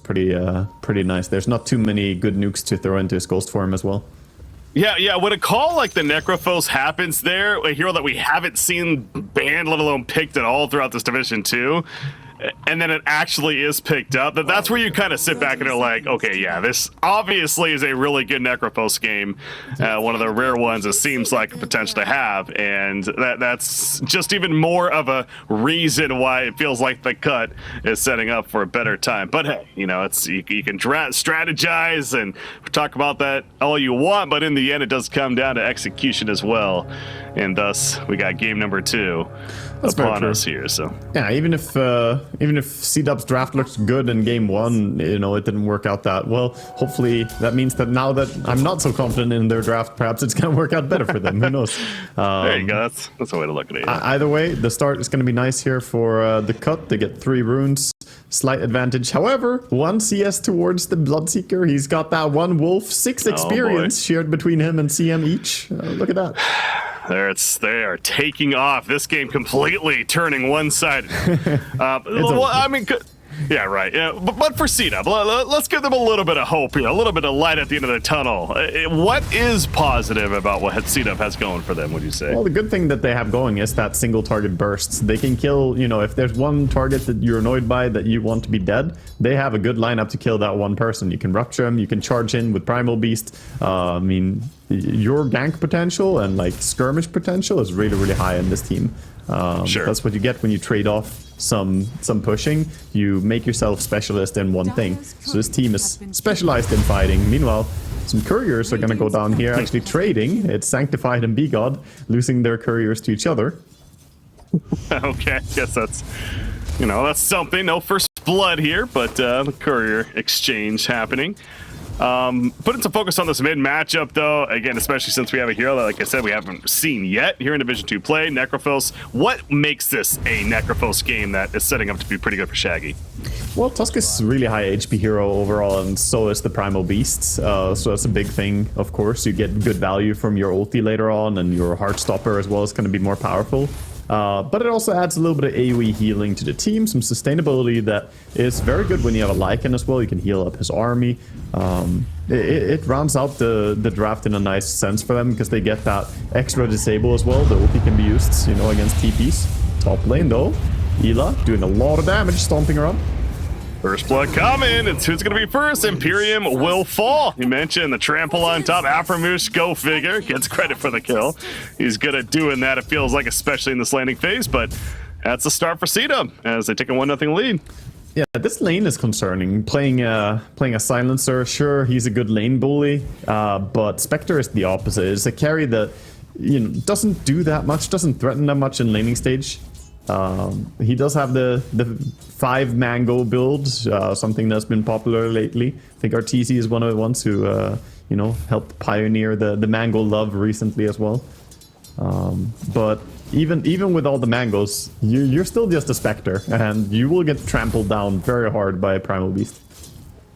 pretty nice. There's not too many good nukes to throw into his ghost form as well. Yeah, when a call like the Necrophos happens there, a hero that we haven't seen banned, let alone picked at all throughout this Division 2, and then it actually is picked up, that's where you kind of sit back and are like, okay, yeah, this obviously is a really good Necrophos game, one of the rare ones it seems like a potential to have, and that's just even more of a reason why it feels like the cut is setting up for a better time. But hey, you know, it's you can strategize and talk about that all you want, but in the end it does come down to execution as well, and thus we got game number 2 upon us here. So yeah, even if CDUB's draft looks good in game 1, you know, it didn't work out that well. Hopefully that means that now that I'm not so confident in their draft, perhaps it's going to work out better for them. Who knows? There you go. That's a way to look at it. Yeah. Either way, the start is going to be nice here for the cut. They get 3 runes, slight advantage. However, 1 CS towards the Bloodseeker. He's got that 1 wolf, 6 experience shared between him and CM each. Look at that. They are taking off. This game completely turning one-sided. Well, I mean, yeah, right. Yeah, but for CDUB, let's give them a little bit of hope here, a little bit of light at the end of the tunnel. What is positive about what CDUB has going for them, would you say? Well, the good thing that they have going is that single target bursts. They can kill, you know, if there's one target that you're annoyed by that you want to be dead, they have a good lineup to kill that one person. You can rupture him, you can charge in with Primal Beast. I mean, your gank potential and like skirmish potential is really, really high in this team. Sure. That's what you get when you trade off some pushing. You make yourself specialist in one thing. So this team is specialized in fighting. Meanwhile, some couriers are going to go down here actually trading. It's Sanctified and B-God losing their couriers to each other. Okay, guess that's, you know, that's something. No first blood here, but the courier exchange happening. Putting some focus on this mid matchup, though, again, especially since we have a hero that, like I said, we haven't seen yet here in Division 2 play, Necrophos. What makes this a Necrophos game that is setting up to be pretty good for Shaggy? Well, Tusk is a really high HP hero overall, and so is the Primal Beasts. So that's a big thing, of course. You get good value from your ulti later on, and your Heartstopper as well is going to be more powerful. But it also adds a little bit of AoE healing to the team, some sustainability that is very good when you have a Lycan as well. You can heal up his army. It rounds out the draft in a nice sense for them because they get that extra disable as well. The ulti can be used, you know, against TPs. Top lane though, Ela doing a lot of damage, stomping around. First blood coming. It's who's going to be first. Imperium will fall. You mentioned the trample on top. Aframush, go figure, gets credit for the kill. He's good at doing that, it feels like, especially in this landing phase. But that's the start for CDUB as they take a 1-0 lead. Yeah, this lane is concerning. Playing a silencer, sure, he's a good lane bully, but Spectre is the opposite. It's a carry that, you know, doesn't do that much, doesn't threaten that much in laning stage. He does have the 5 mango build, something that's been popular lately. I think RTC is one of the ones who, you know, helped pioneer the mango love recently as well. But even with all the mangoes, you're still just a Spectre, and you will get trampled down very hard by a Primal Beast.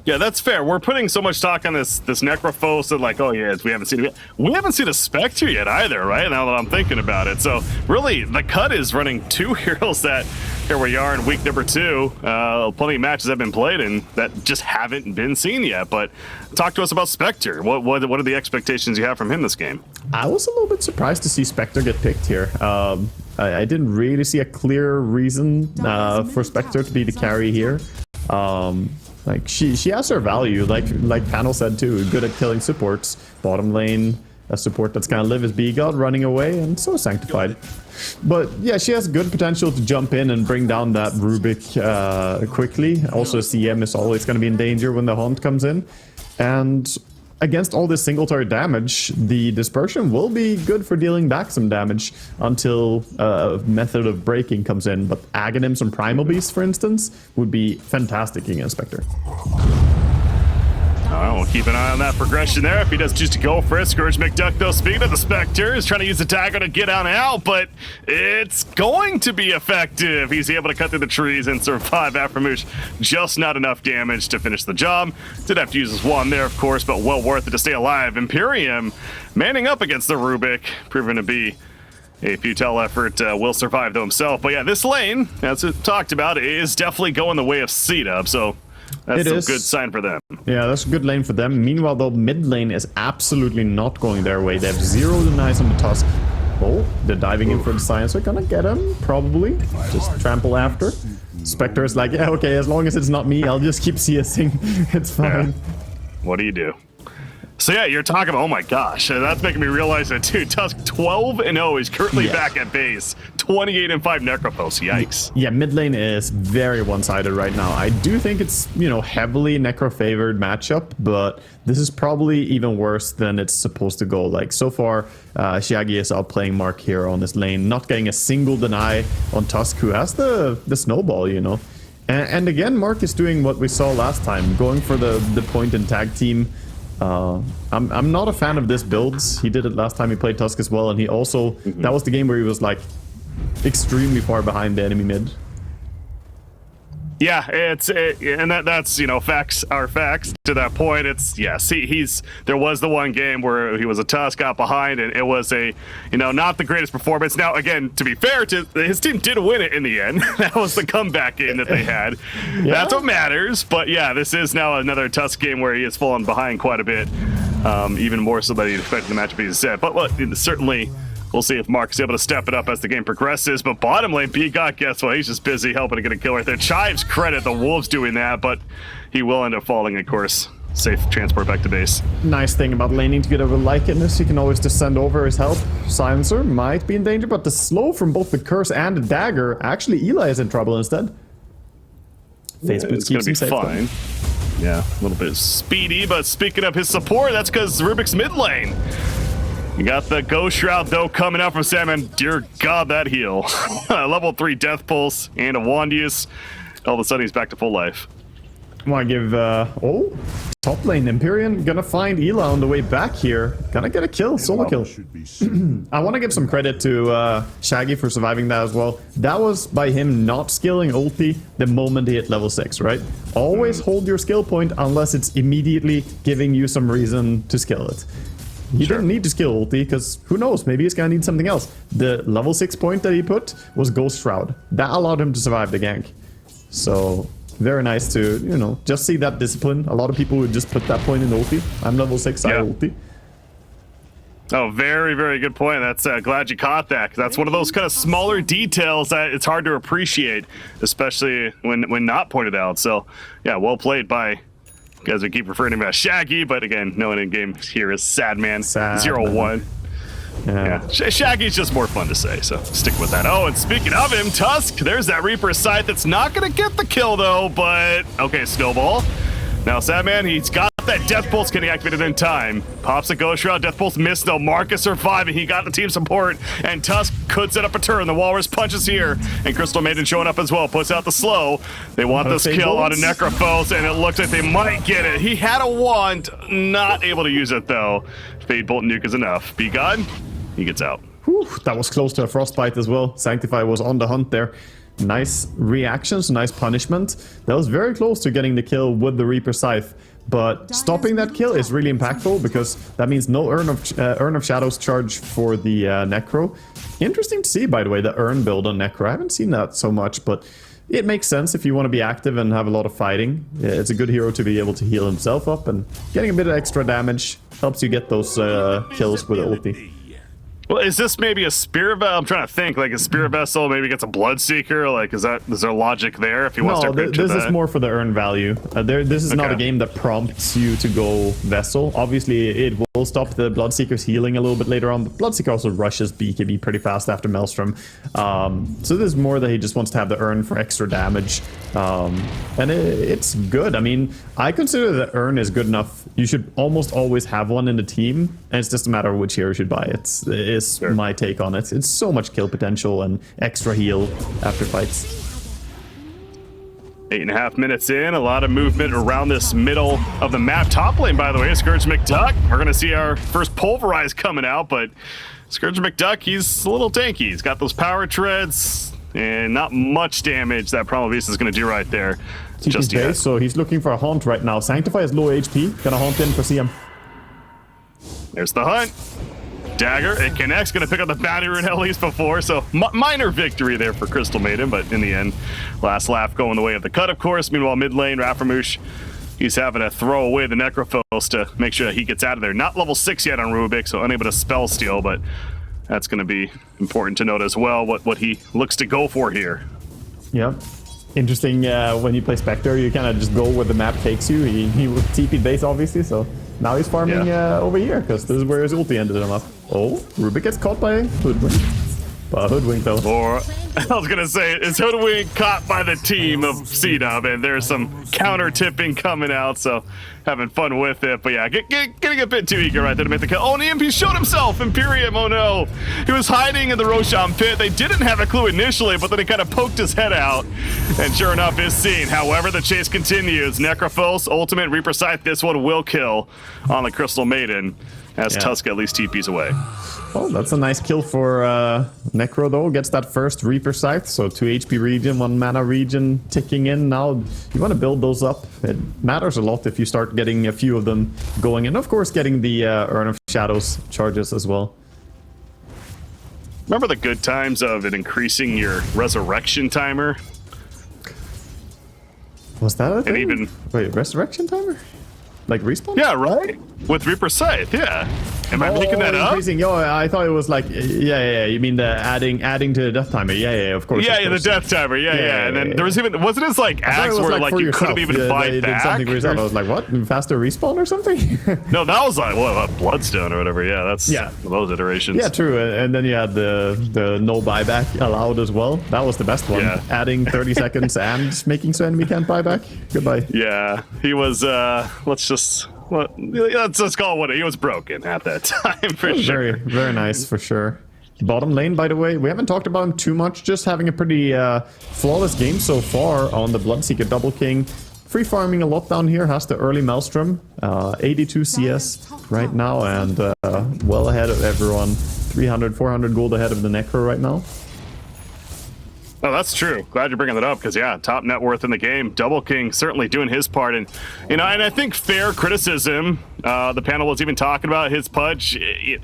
Yeah, that's fair. We're putting so much talk on this Necrophos and like, oh yeah, we haven't seen it yet. We haven't seen a Spectre yet either, right? Now that I'm thinking about it. So really, the cut is running 2 heroes that, here we are in week number 2. Plenty of matches have been played and that just haven't been seen yet. But talk to us about Spectre. What are the expectations you have from him this game? I was a little bit surprised to see Spectre get picked here. I didn't really see a clear reason for Spectre to be the carry here. Like she has her value, like Panel said too, good at killing supports. Bottom lane, a support that's gonna live as B-God running away, and so Sanctified. But yeah, she has good potential to jump in and bring down that Rubik quickly. Also CM is always gonna be in danger when the Haunt comes in. And against all this single target damage, the Dispersion will be good for dealing back some damage until a method of breaking comes in. But Aghanims and Primal Beasts, for instance, would be fantastic against Spectre. We'll keep an eye on that progression there. If he does choose to go for it, Scourge McDuck, though, speaking of the Spectre, is trying to use the dagger to get on out, but it's going to be effective. He's able to cut through the trees and survive Aframush. Just not enough damage to finish the job. Did have to use his wand there, of course, but well worth it to stay alive. Imperium manning up against the Rubik, proving to be a futile effort. Will survive though himself. But yeah, this lane, as we talked about, is definitely going the way of CDUB, so That's a good sign for them. Yeah, that's a good lane for them. Meanwhile, though, mid lane is absolutely not going their way. They have 0 denies on the Tusk. Oh, they're diving in for the science. They're gonna get him, probably. Just trample after. Spectre is like, yeah, okay, as long as it's not me, I'll just keep CSing. It's fine. Yeah. What do you do? So yeah, you're talking about, oh my gosh, that's making me realize that too. Tusk 12-0 is currently back at base. 28-5 Necrophos, yikes. Yeah, mid lane is very one-sided right now. I do think it's, you know, heavily Necro-favored matchup, but this is probably even worse than it's supposed to go. Like, so far, Shaggy is outplaying Mark here on this lane, not getting a single deny on Tusk, who has the snowball, you know. And again, Mark is doing what we saw last time, going for the point and tag team. I'm not a fan of this build. He did it last time he played Tusk as well, and he also that was the game where he was like extremely far behind the enemy mid. Yeah, and that's, you know, facts are facts to that point. It's, yeah, see, there was the one game where he was a Tusk, got behind, and it was a, you know, not the greatest performance. Now, again, to be fair, his team did win it in the end. That was the comeback game that they had. Yeah. That's what matters. But yeah, this is now another Tusk game where he has fallen behind quite a bit, even more so than he expected the match to be set. But well, certainly. We'll see if Mark's able to step it up as the game progresses. But bottom lane, B-God, guess what? He's just busy helping to get a kill right there. Chives credit the Wolves doing that, but he will end up falling, of course. Safe transport back to base. Nice thing about laning together with Lycanus, you can always just send over his help. Silencer might be in danger, but the slow from both the curse and the dagger, actually Eli is in trouble instead. Facebook it's going to be fine. Yeah, a little bit speedy, but speaking of his support, that's because Rubik's mid lane. You got the Ghost Shroud, though, coming out from Sam, and dear God, that heal. Level 3 Death Pulse and a Wand use. All of a sudden, he's back to full life. I want to give, top lane, Empyrean gonna find Ela on the way back here. Gonna get a kill, solo kill. I want to give some credit to Shaggy for surviving that as well. That was by him not skilling ulti the moment he hit level 6, right? Always hold your skill point unless it's immediately giving you some reason to skill it. He didn't need to skill ulti, because who knows, maybe he's gonna need something else. The level 6 point that he put was Ghost Shroud. That allowed him to survive the gank. So, very nice to, you know, just see that discipline. A lot of people would just put that point in ulti. I'm level 6, I ulti. Oh, very, very good point. That's glad you caught that, because that's one of those kind of smaller details that it's hard to appreciate, especially when not pointed out. So, yeah, well played by... Guys, we keep referring to him as Shaggy, but again, no one in game here is Sadman. 0-1. Yeah. Shaggy's just more fun to say, so stick with that. Oh, and speaking of him, Tusk, there's that Reaper Scythe that's not going to get the kill, though, but okay, Snowball. Now, Sadman, he's got that Death Pulse getting activated in time. Pops a Ghost Shroud, Death Pulse missed, though. Marcus surviving, he got the team support, and Tusk could set up a turn. The Walrus punches here, and Crystal Maiden showing up as well, puts out the slow. They want this kill on a Necrophos, and it looks like they might get it. He had a wand, not able to use it, though. Fade Bolt Nuke is enough. B-God, he gets out. Whew, that was close to a Frostbite as well. Sanctify was on the hunt there. Nice reactions, nice punishment. That was very close to getting the kill with the Reaper Scythe. But stopping that kill is really impactful, because that means no Urn of Shadows charge for the Necro. Interesting to see, by the way, the Urn build on Necro. I haven't seen that so much, but it makes sense if you want to be active and have a lot of fighting. It's a good hero to be able to heal himself up, and getting a bit of extra damage helps you get those kills with ulti. Well, is this maybe a Spirit Vessel? I'm trying to think, like a Spirit Vessel maybe gets a Bloodseeker, like is there logic there if he wants to this is more for the earn value. This is not a game that prompts you to go Vessel. Obviously, it will stop the Bloodseeker's healing a little bit later on, but Bloodseeker also rushes BKB pretty fast after Maelstrom. So this is more that he just wants to have the Urn for extra damage. And it's good. I mean, I consider the Urn is good enough. You should almost always have one in the team, and it's just a matter of which hero you should buy. It's sure. My take on it. It's so much kill potential and extra heal after fights. 8.5 minutes in, a lot of movement around this middle of the map. Top lane, by the way, Scourge McDuck. We're going to see our first Pulverize coming out, but Scourge McDuck, he's a little tanky. He's got those power treads and not much damage that Promovis is going to do right there. Just yet. So he's looking for a haunt right now. Sanctify is low HP. Gonna haunt in for CM. There's the hunt. Dagger, it connects, gonna pick up the bounty rune at least before, so minor victory there for Crystal Maiden, but in the end, last laugh going the way of the cut, of course. Meanwhile, mid lane, Raframoosh, he's having to throw away the Necrophos to make sure that he gets out of there. Not level 6 yet on Rubik, so unable to spell steal, but that's gonna be important to note as well, what he looks to go for here. Yep. Interesting, when you play Spectre, you kind of just go where the map takes you. He TP base, obviously, so now he's farming over here, because this is where his ulti ended him up. Oh, Rubik gets caught by Hoodwink. Hoodwink, though. Or, I was going to say, is Hoodwink caught by the team of CDUB, and there's some counter-tipping coming out, so having fun with it. But yeah, getting a bit too eager right there to make the kill. Oh, and the MP showed himself! Imperium, oh no! He was hiding in the Roshan pit. They didn't have a clue initially, but then he kind of poked his head out, and sure enough, is seen. However, the chase continues. Necrophos, ultimate, Reaper Scythe, this one will kill on the Crystal Maiden, as Tusk at least TP's away. Oh, that's a nice kill for Necro, though. Gets that first Reaper Scythe, so 2 HP regen, 1 mana regen ticking in. Now, you want to build those up. It matters a lot if you start getting a few of them going, and of course getting the Urn of Shadows charges as well. Remember the good times of it increasing your resurrection timer? Was that a thing? And even... Wait, resurrection timer? Like respawn? Yeah, right? With Reaper Scythe, yeah. Am I making that up? Yo, I thought it was like, yeah. You mean the adding to the death timer? Yeah, of course. Yeah, the death timer. Yeah. And then there was even, wasn't it like axe where like you couldn't even buy back? Something for yourself. I was like, what? Faster respawn or something? No, that was like what, Bloodstone or whatever. Yeah, that's those iterations. Yeah, true. And then you had the no buyback allowed as well. That was the best one. Yeah. Adding 30 seconds and making so enemy can't buy back. Goodbye. Yeah, he was. Let's just call it what he was broken at that time for sure. Very nice for sure. Bottom lane, by the way, we haven't talked about him too much. Just having a pretty flawless game so far on the Bloodseeker Double King. Free farming a lot down here. Has the early Maelstrom, 82 CS right now, and well ahead of everyone. 300, 400 gold ahead of the Necro right now. Oh, that's true. Glad you're bringing that up because, yeah, top net worth in the game. Double King certainly doing his part. And, you know, and I think fair criticism. The panel was even talking about his Pudge.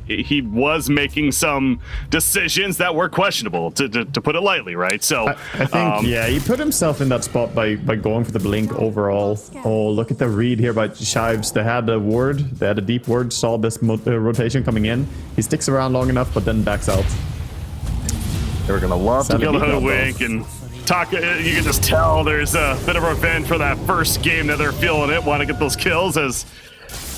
He was making some decisions that were questionable, to put it lightly, right? So I think, he put himself in that spot by going for the blink overall. Oh, look at the read here by Shives. They had a ward. They had a deep ward, saw this rotation coming in. He sticks around long enough, but then backs out. They were gonna love to kill the Hoodwink and talk. You can just tell there's a bit of revenge for that first game that they're feeling it. Want to get those kills, as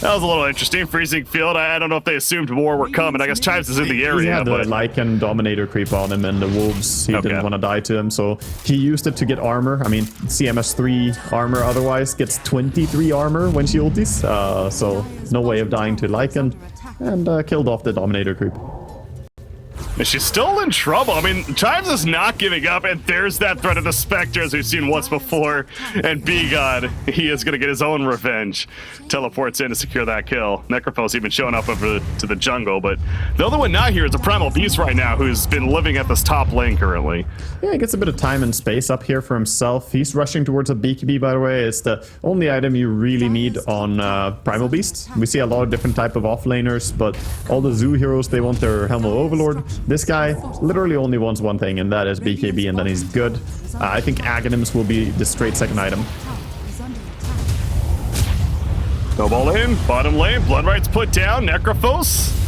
that was a little interesting. Freezing field. I don't know if they assumed more were coming. I guess Chives is in the area. Yeah, the Lycan Dominator creep on him, and the Wolves, he didn't want to die to him, so he used it to get armor. I mean, CMS 3 armor otherwise gets 23 armor when she ultis, so no way of dying to Lycan, and killed off the Dominator creep. And she's still in trouble. I mean, Chives is not giving up, and there's that threat of the Spectre, as we've seen once before. And B-God, he is going to get his own revenge. Teleports in to secure that kill. Necrophos even showing up over to the jungle, but the other one not here is a Primal Beast right now, who's been living at this top lane currently. Yeah, he gets a bit of time and space up here for himself. He's rushing towards a BKB, by the way. It's the only item you really need on Primal Beast. We see a lot of different type of offlaners, but all the Zoo heroes, they want their Helm of Overlord. This guy literally only wants one thing, and that is BKB, and then he's good. I think Aghanims will be the straight second item. Snowball in, bottom lane, Blood Right's put down, Necrophos.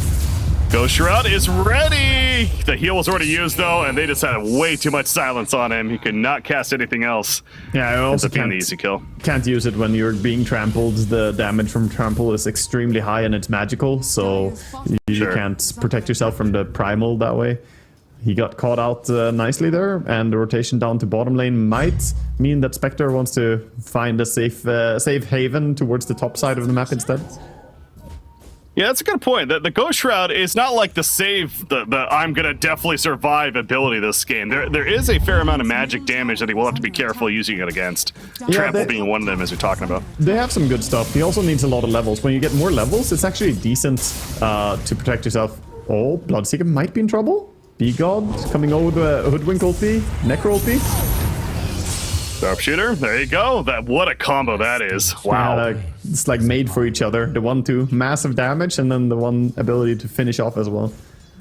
Ghost Shroud is ready! The heal was already used though, and they just had way too much silence on him. He could not cast anything else. Yeah, I also can't, an easy kill. Can't use it when you're being trampled. The damage from trample is extremely high and it's magical, so you can't protect yourself from the primal that way. He got caught out nicely there, and the rotation down to bottom lane might mean that Spectre wants to find a safe haven towards the top side of the map instead. Yeah, that's a good point. The Ghost Shroud is not like the save, the I'm gonna definitely survive ability this game. There is a fair amount of magic damage that he will have to be careful using it against. Trample being one of them, as you're talking about. They have some good stuff. He also needs a lot of levels. When you get more levels, it's actually decent to protect yourself. Oh, Bloodseeker might be in trouble. B-God coming over to a Hoodwink ulti, Necro ulti. Sharpshooter, there you go. What a combo that is. Wow. Yeah, it's like made for each other. The 1-2 massive damage, and then the one ability to finish off as well.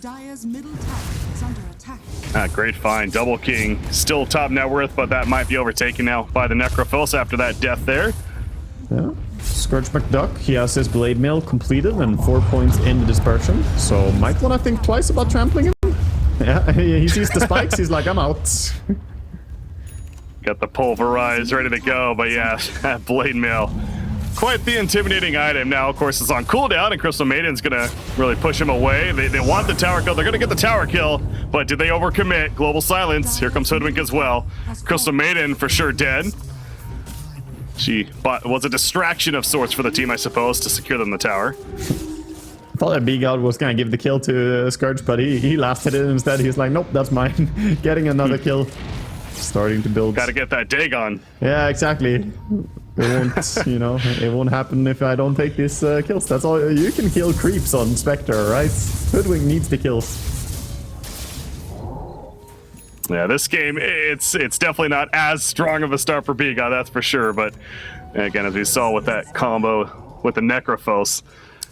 Dire's middle tower is under attack. Great find. Double King still top net worth, but that might be overtaken now by the Necrophos after that death there. Yeah. Scourge McDuck, he has his blade mail completed and 4 points in the dispersion, so might want to think twice about trampling him. Yeah, he sees the spikes, he's like, I'm out. Got the pulverize ready to go, but yeah, that blade mail, quite the intimidating item. Now, of course, it's on cooldown, and Crystal Maiden's gonna really push him away. They want the tower kill. They're gonna get the tower kill, but did they overcommit? Global silence. Here comes Hoodwink as well. Crystal Maiden for sure dead. She was a distraction of sorts for the team, I suppose, to secure them the tower. Thought that B-God was gonna give the kill to Scourge, but he last hit it instead. He's like, nope, that's mine. Getting another kill. Starting to build. Gotta get that Dagon. Yeah, exactly. It won't, you know, it won't happen if I don't take these kills. That's all. You can kill creeps on Spectre, right? Hoodwink needs the kills. Yeah, this game, it's definitely not as strong of a start for B-God, that's for sure. But again, as we saw with that combo with the Necrophos,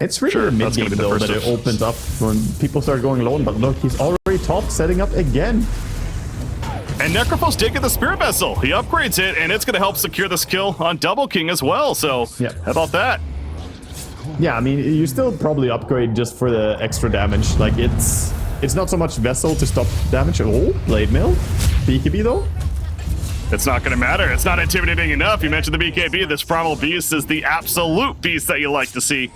it's really a mid-game though that it opens up when people start going low. But look, he's already top, setting up again. And Necrophos did get the Spirit Vessel. He upgrades it, and it's going to help secure this kill on Double King as well. So, how about that? Yeah, I mean, you still probably upgrade just for the extra damage. Like, it's not so much Vessel to stop damage. Oh, Blade Mail. BKB, though? It's not going to matter. It's not intimidating enough. You mentioned the BKB. This Primal Beast is the absolute beast that you like to see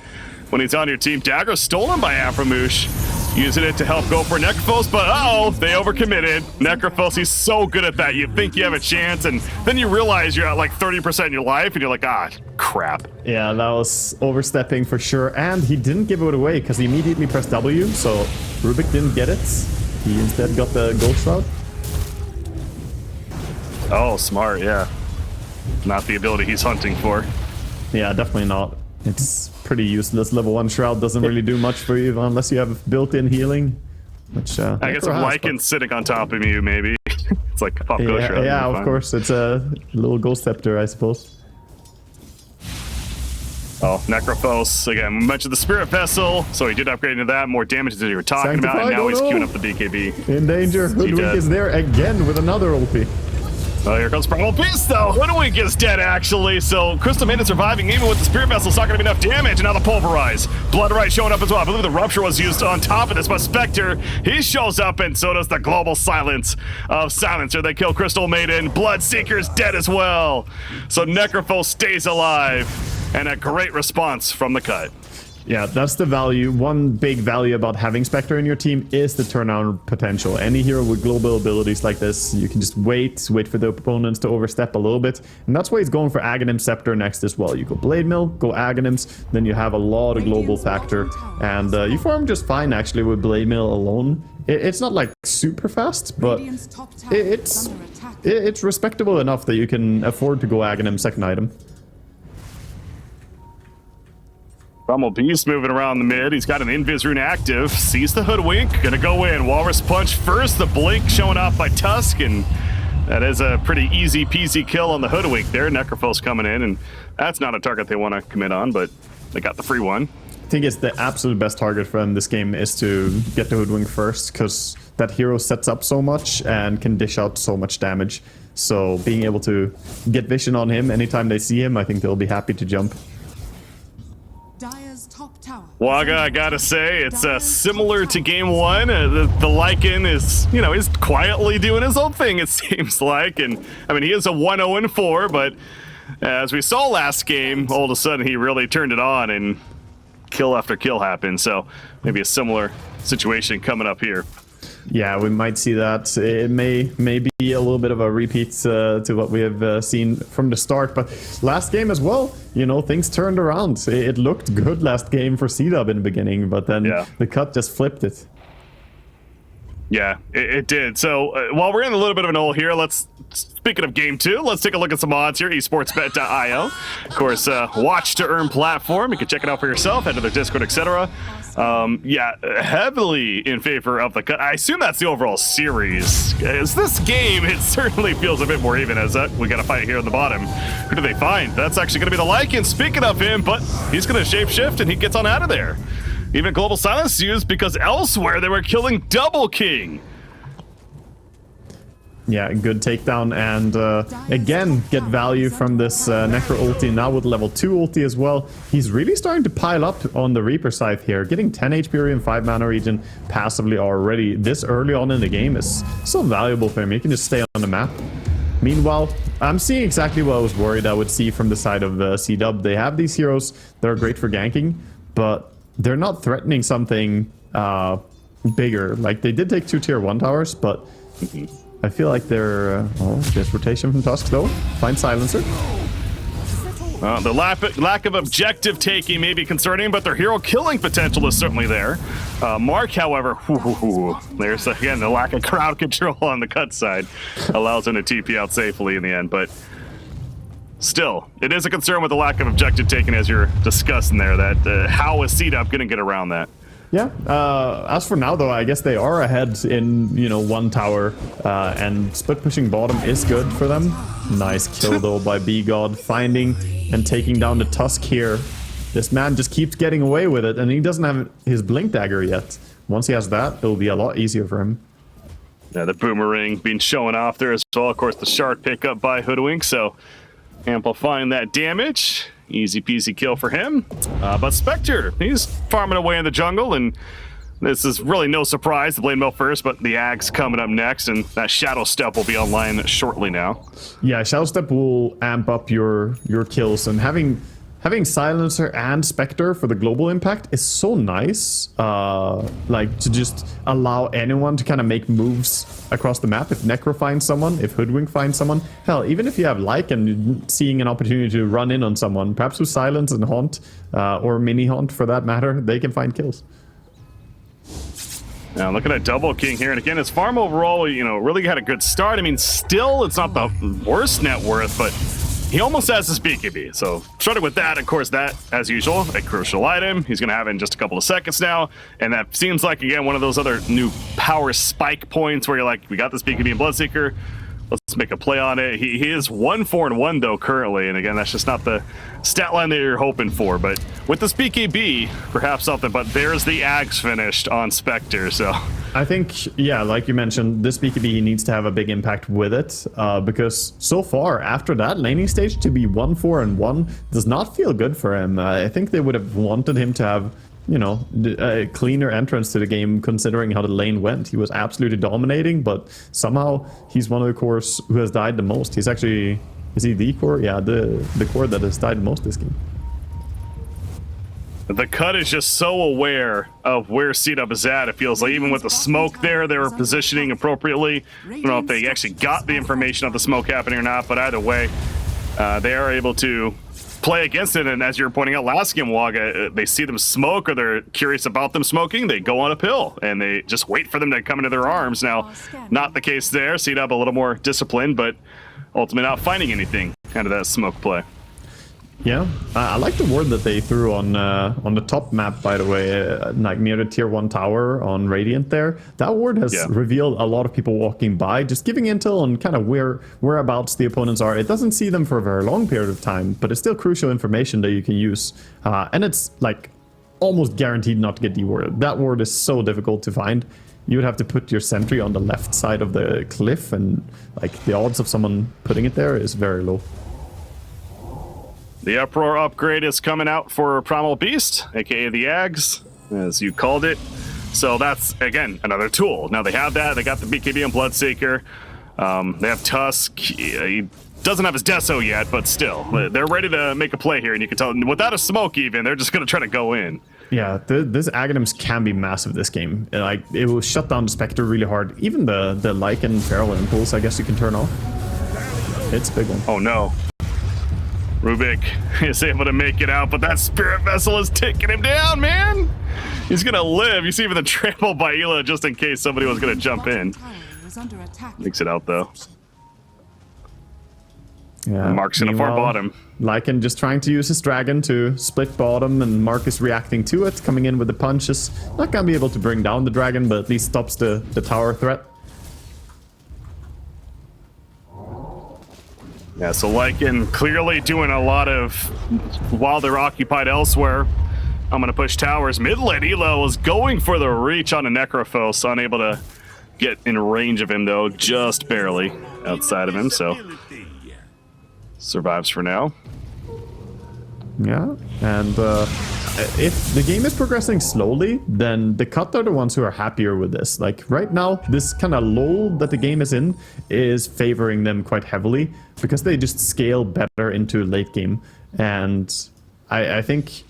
when he's on your team. Dagger stolen by Aframoosh. Using it to help go for Necrophos, but uh-oh, they overcommitted. Necrophos, he's so good at that. You think you have a chance, and then you realize you're at like 30% in your life, and you're like, ah, crap. Yeah, that was overstepping for sure, and he didn't give it away because he immediately pressed W, so Rubik didn't get it. He instead got the Ghost Shroud. Oh, smart, yeah. Not the ability he's hunting for. Yeah, definitely not. It's pretty useless. Level 1 Shroud doesn't really do much for you unless you have built-in healing. Which I guess if Lycan's sitting on top of you, maybe. It's like pop Ghost Shroud. Yeah, of course. It's a little Ghost Scepter, I suppose. Oh, Necrophos. Again, we mentioned the Spirit Vessel, so he did upgrade into that. More damage than you were talking about, and now he's queuing up the BKB. In danger. Hoodwink is there again with another ulti. Oh, here comes Primal Beast, though. Hoodwink is dead, actually. So Crystal Maiden surviving, even with the Spirit Vessel. It's not going to be enough damage. And now the Pulverize. Blood Right showing up as well. I believe the Rupture was used on top of this, but Spectre, he shows up, and so does the Global Silence of Silencer. They kill Crystal Maiden. Bloodseeker's dead as well. So Necrophos stays alive, and a great response from the cut. Yeah, that's the value. One big value about having Spectre in your team is the turnaround potential. Any hero with global abilities like this, you can just wait for the opponents to overstep a little bit. And that's why he's going for Aghanim Scepter next as well. You go Blade Mill, go Aghanims, then you have a lot of global factor. And you farm just fine actually with Blade Mill alone. It's not like super fast, but it's respectable enough that you can afford to go Aghanim second item. Primal Beast moving around the mid. He's got an Invis rune active. Sees the Hoodwink. Gonna go in. Walrus Punch first. The Blink showing off by Tusk. And that is a pretty easy peasy kill on the Hoodwink there. Necrophos coming in. And that's not a target they want to commit on, but they got the free one. I think it's the absolute best target for them this game is to get the Hoodwink first, because that hero sets up so much and can dish out so much damage. So being able to get vision on him anytime they see him, I think they'll be happy to jump. Waga, I gotta say, it's similar to game one. The Lycan is, you know, is quietly doing his own thing, it seems like. And, I mean, he is a 1-0-4, but as we saw last game, all of a sudden he really turned it on and kill after kill happened. So maybe a similar situation coming up here. Yeah, we might see that. It may be a little bit of a repeat to what we have seen from the start, but last game as well, you know, things turned around. It looked good last game for CDUB in the beginning, but then the cut just flipped it. Yeah, it did. So while we're in a little bit of an hole here, speaking of game two, let's take a look at some odds here, esportsbet.io. Of course, watch to earn platform. You can check it out for yourself, head to their Discord, etc. Yeah, heavily in favor of the cut. I assume that's the overall series. As this game, it certainly feels a bit more even as we got a fight here on the bottom. Who do they find? That's actually going to be the Lycan. Speaking of him, but he's going to shapeshift and he gets on out of there. Even Global Silence used because elsewhere they were killing Double King. Yeah, good takedown, and again, get value from this Necro ulti, now with level 2 ulti as well. He's really starting to pile up on the Reaper side here. Getting 10 HP and 5 mana regen passively already this early on in the game is so valuable for him. He can just stay on the map. Meanwhile, I'm seeing exactly what I was worried I would see from the side of CDUB. They have these heroes that are great for ganking, but they're not threatening something bigger. Like, they did take 2 tier 1 towers, but I feel like they're... oh, there's rotation from Tusk, though. Find Silencer. The lack of objective taking may be concerning, but their hero killing potential is certainly there. Mark, however, there's, again, the lack of crowd control on the cut side. Allows him to TP out safely in the end, but still, it is a concern with the lack of objective taking, as you're discussing there, that how is CDUB going to get around that? Yeah, as for now though, I guess they are ahead in, you know, 1 tower, and split pushing bottom is good for them. Nice kill though by B-God, finding and taking down the Tusk here. This man just keeps getting away with it, and he doesn't have his Blink Dagger yet. Once he has that, it'll be a lot easier for him. Yeah, the Boomerang being shown off there as well. Of course, the Shard pickup by Hoodwink, so amplifying that damage. Easy peasy kill for him. But Spectre, he's farming away in the jungle, and this is really no surprise. The Blade Mill first, but the Ag's coming up next, and that Shadow Step will be online shortly now. Yeah, Shadow Step will amp up your kills, and having Silencer and Spectre for the global impact is so nice. Like, to just allow anyone to kind of make moves across the map. If Necro finds someone, if Hoodwink finds someone, hell, even if you have Lycan seeing an opportunity to run in on someone, perhaps with Silence and Haunt, or Mini Haunt for that matter, they can find kills. Now looking at Double King here, and again, his farm overall, you know, really had a good start. I mean, still, it's not the worst net worth, but he almost has his BKB, so starting with that, of course, that, as usual, a crucial item. He's going to have it in just a couple of seconds now, and that seems like, again, one of those other new power spike points where you're like, we got this BKB and Bloodseeker, let's make a play on it. He is 1-4-1, though, currently, and again, that's just not the stat line that you're hoping for, but with this BKB, perhaps something, but there's the Ags finished on Spectre, so... I think, yeah, like you mentioned, this BKB, he needs to have a big impact with it, because so far, after that laning stage, to be 1-4-1 does not feel good for him. I think they would have wanted him to have, you know, a cleaner entrance to the game, considering how the lane went. He was absolutely dominating, but somehow he's one of the cores who has died the most. He's actually, is he the core? Yeah, the core that has died the most this game. The cut is just so aware of where CDUB is at. It feels like even with the smoke there, they were positioning appropriately. I don't know if they actually got the information of the smoke happening or not, but either way, they are able to play against it. And as you're pointing out last game, Waga, they see them smoke or they're curious about them smoking, they go on a pill and they just wait for them to come into their arms. Now, not the case there. CDUB a little more disciplined, but ultimately not finding anything out of that smoke play. Yeah, I like the ward that they threw on the top map, by the way, like near the tier 1 tower on Radiant there. That ward has revealed a lot of people walking by, just giving intel on kind of whereabouts the opponents are. It doesn't see them for a very long period of time, but it's still crucial information that you can use. And it's like almost guaranteed not to get dewarded. That ward is so difficult to find. You would have to put your sentry on the left side of the cliff, and like the odds of someone putting it there is very low. The Uproar upgrade is coming out for Primal Beast, aka the Ags, as you called it. So that's, again, another tool. Now they have that, they got the BKB and Bloodseeker. They have Tusk. He doesn't have his Deso yet, but still, they're ready to make a play here, and you can tell, without a smoke even, they're just going to try to go in. Yeah, this Aghanims can be massive this game. Like, it will shut down the Spectre really hard. Even the Lycan Feral Impulse, I guess you can turn off. It's a big one. Oh no. Rubik is able to make it out, but that Spirit Vessel is taking him down, man! He's gonna live. You see even the trample by Ela just in case somebody was gonna jump in. Makes it out, though. Yeah. Mark's gonna far Meanwhile, bottom. Lycan just trying to use his dragon to split bottom, and Mark is reacting to it, coming in with the punches. Not gonna be able to bring down the dragon, but at least stops the tower threat. Yeah, so Lycan clearly doing a lot of, while they're occupied elsewhere. I'm gonna push towers. Mid lane, Elo is going for the reach on a Necrophos, unable to get in range of him though, just barely outside of him, so survives for now. Yeah, and if the game is progressing slowly, then the cut are the ones who are happier with this. Like right now, this kind of lull that the game is in is favoring them quite heavily because they just scale better into late game. And I think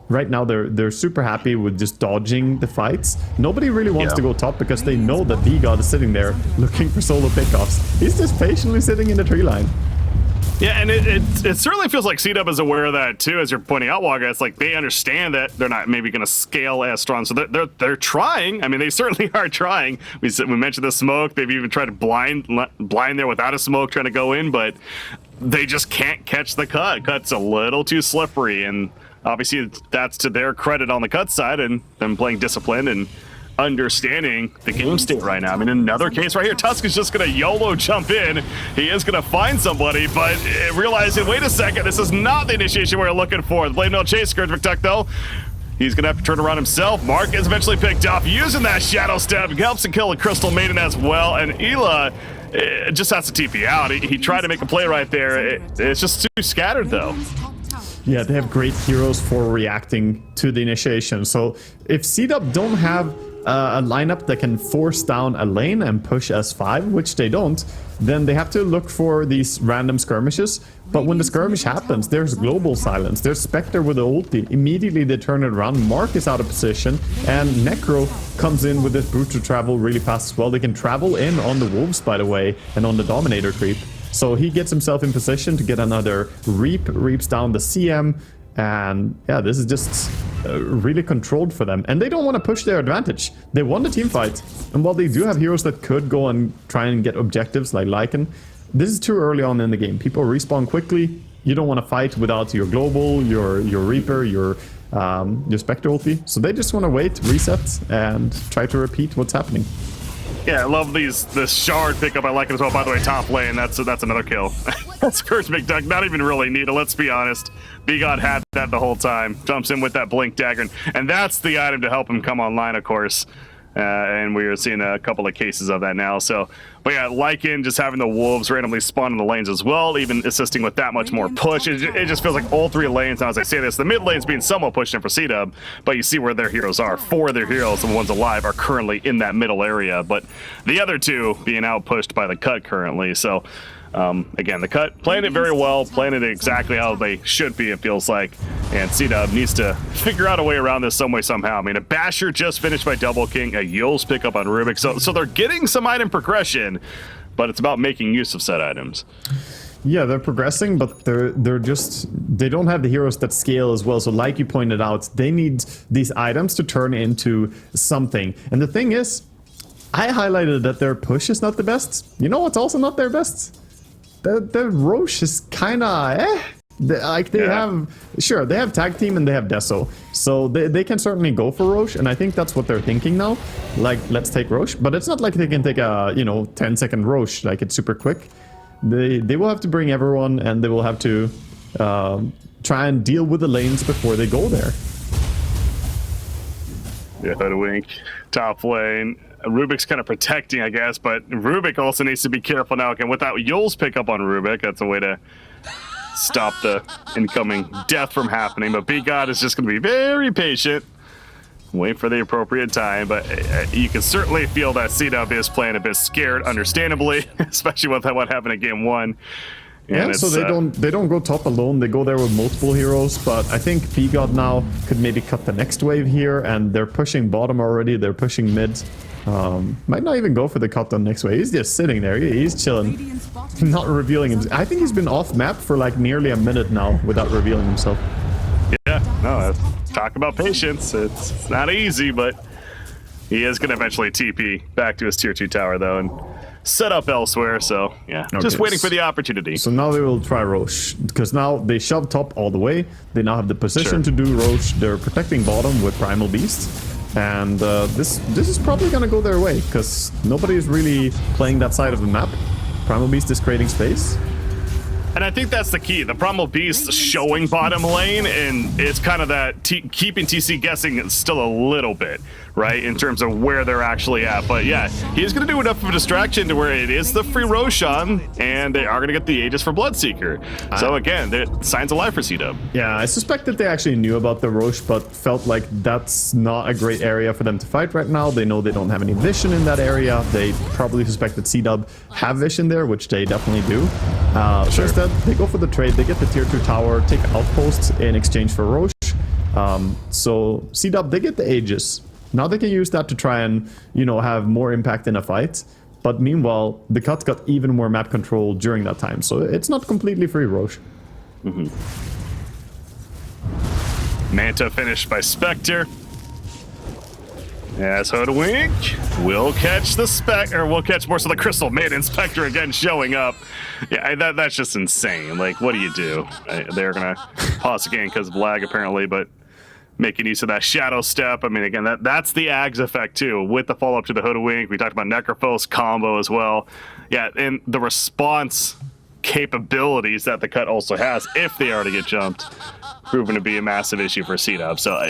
right now they're super happy with just dodging the fights. Nobody really wants to go top because they know that V-God is sitting there looking for solo pickoffs. He's just patiently sitting in the tree line. Yeah, and it certainly feels like CDUB is aware of that too, as you're pointing out, Waga. It's like they understand that they're not maybe going to scale as strong, so they're trying. I mean, they certainly are trying. We mentioned the smoke. They've even tried to blind there without a smoke, trying to go in, but they just can't catch the cut. Cut's a little too slippery, and obviously that's to their credit on the cut side and them playing disciplined and understanding the game state right now. I mean, in another case right here, Tusk is just going to YOLO jump in. He is going to find somebody, but realizing, wait a second, this is not the initiation we're looking for. The Blade Mail chase, Scourge McDuck, though. He's going to have to turn around himself. Mark is eventually picked up, using that Shadow Step. Helps to kill a Crystal Maiden as well, and Ela just has to TP out. He tried to make a play right there. It's just too scattered, though. Yeah, they have great heroes for reacting to the initiation. So if CDUB don't have a lineup that can force down a lane and push S5, which they don't, then they have to look for these random skirmishes. But when the skirmish happens, there's global silence. There's Spectre with the ulti. Immediately they turn it around. Mark is out of position, and Necro comes in with this brutal travel really fast as well. They can travel in on the wolves, by the way, and on the Dominator creep. So he gets himself in position to get another reap, reaps down the CM, and yeah, this is just really controlled for them. And they don't want to push their advantage. They won the team fight, and while they do have heroes that could go and try and get objectives like Lycan, this is too early on in the game. People respawn quickly. You don't want to fight without your global, your Reaper, your Spectre ulti. So they just want to wait, reset, and try to repeat what's happening. Yeah, I love this shard pickup. I like it as well. By the way, top lane, that's another kill. Scourge McDuck, not even really needed, let's be honest. V-God had that the whole time. Jumps in with that blink dagger, and that's the item to help him come online, of course. And we are seeing a couple of cases of that now. So, but yeah, Lycan just having the wolves randomly spawn in the lanes as well, even assisting with that much more push. It just feels like all three lanes, now as I say this, the mid lane's being somewhat pushed in for CDUB, but you see where their heroes are. 4 of their heroes, the ones alive, are currently in that middle area, but the other 2 being outpushed by the cut currently. So, again, the cut playing it very well, playing it exactly how they should be, it feels like, and CDUB needs to figure out a way around this some way somehow. I mean, a Basher just finished by Double King, a Yols pickup on Rubik, so they're getting some item progression, but it's about making use of said items. Yeah, they're progressing, but they don't have the heroes that scale as well. So like you pointed out, they need these items to turn into something. And the thing is, I highlighted that their push is not the best. You know what's also not their best? The Roche is kind of they have tag team and they have Deso, so they can certainly go for Roche, and I think that's what they're thinking now. Like, let's take Roche, but it's not like they can take a 10-second Roche, like it's super quick. They will have to bring everyone, and they will have to try and deal with the lanes before they go there. Yeah, Hoodwink, top lane. Rubik's kind of protecting, I guess, but Rubik also needs to be careful now. Again, without Yols pick up on Rubik, that's a way to stop the incoming death from happening. But V-God is just going to be very patient, wait for the appropriate time. But you can certainly feel that CDUB is playing a bit scared, understandably, especially with what happened in Game 1. Yeah, so they don't go top alone. They go there with multiple heroes, but I think V-God now could maybe cut the next wave here, and they're pushing bottom already. They're pushing mid. Might not even go for the cut on next wave. He's just sitting there. He's chilling, not revealing himself. I think he's been off map for like nearly a minute now without revealing himself. Yeah, no, talk about patience. It's not easy, but he is going to eventually TP back to his tier 2 tower, though, and set up elsewhere. So yeah, just Okay, waiting for the opportunity. So now they will try Roche, because now they shove top all the way. They now have the position to do Roche. They're protecting bottom with Primal Beast. And this is probably going to go their way, because nobody is really playing that side of the map. Primal Beast is creating space. And I think that's the key. The Primal Beast showing bottom lane, and it's kind of that keeping TC guessing still a little bit, right, in terms of where they're actually at. But yeah, he's going to do enough of a distraction to where it is the free Roshan, and they are going to get the Aegis for Bloodseeker. So again, signs of life for CDUB. Yeah, I suspect that they actually knew about the Roche, but felt like that's not a great area for them to fight right now. They know they don't have any vision in that area. They probably suspect that CDUB have vision there, which they definitely do. So instead, they go for the trade. They get the tier 2 tower, take outposts in exchange for Roche. So CDUB, they get the Aegis. Now they can use that to try and, you know, have more impact in a fight. But meanwhile, the Cut got even more map control during that time. So it's not completely free Roche. Manta finished by Spectre. As Hoodwink will catch the we'll catch more so the Crystal Maiden. Spectre again showing up. Yeah, that's just insane. Like, what do you do? They're gonna pause again because of lag apparently, but making use of that Shadow Step. I mean, again, that's the Ags effect too, with the follow up to the Hoodwink. We talked about Necrophos combo as well. Yeah, and the response capabilities that the Cut also has if they are to get jumped, proven to be a massive issue for CDUB. So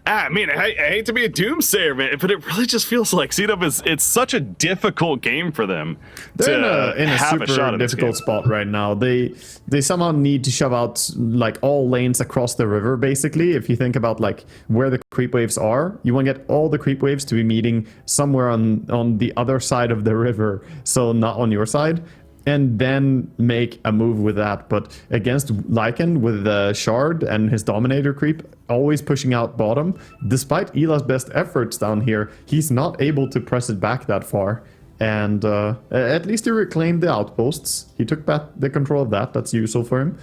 I mean, I hate to be a doomsayer, man, but it really just feels like CDUB it's such a difficult game for them. They're in a super difficult spot right now. They somehow need to shove out like all lanes across the river, basically. If you think about like where the creep waves are, you want to get all the creep waves to be meeting somewhere on the other side of the river, so not on your side. And then make a move with that. But against Lycan with the Shard and his Dominator creep, always pushing out bottom, despite Ela's best efforts down here, he's not able to press it back that far. And at least he reclaimed the outposts. He took back the control of that. That's useful for him.